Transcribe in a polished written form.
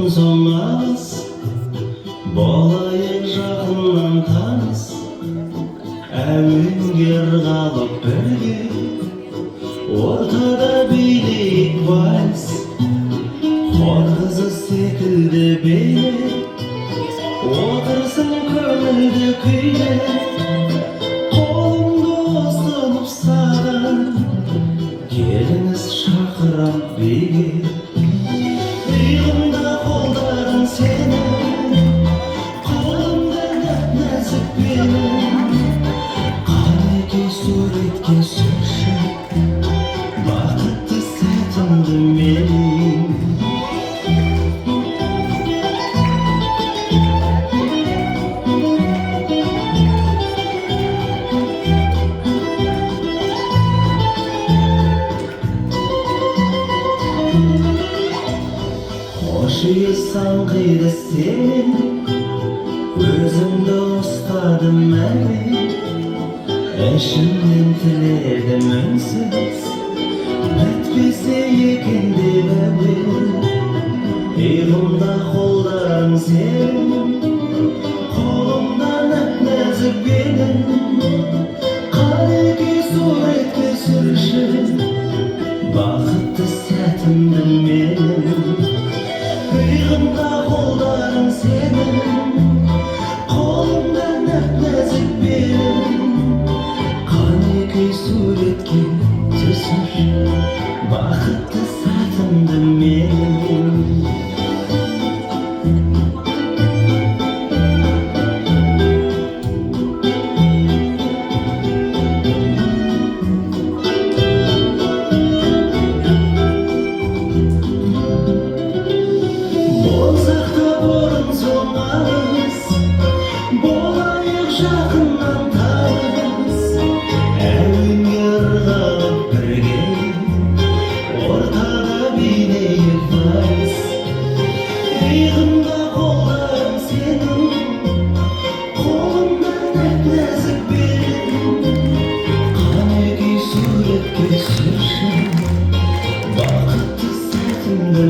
solmaz, bolayık жақыннан tanыс, әуендер қалып бірге, ортада билейік вальс. Хор қызы секілді бейне, отырсың көңілді күйде, қолымды ұсынып саған, келіңіз шақырам биге. Иығымда қолдарың сенің, қолымда нәзік менің, қанекей суретке түсірші бақытты сәтімді менің. Қошиысаң қиды сен, өзіңді ұстадым мәңгі, ішімнен тіледім үнсіз, бітпесе екен деп әуен. Иығымда қолдарың сен, қолымда нәзік белің, қанекей суретке түсірші бақытты сәтімді менің. Иығымда қолдарың сенің, қолымда нәзік белің, қанекей суретке түсірші бақытты сәтімді менің. Болсақ та бұрын солмас, болайық жақыннан таныс, әуенге ырғалып бірге, ортада билейік вальс. Иығымда қолдарың сенің, қолымда нәзік белің, қанекей суретке түсірші бақытты сәтімді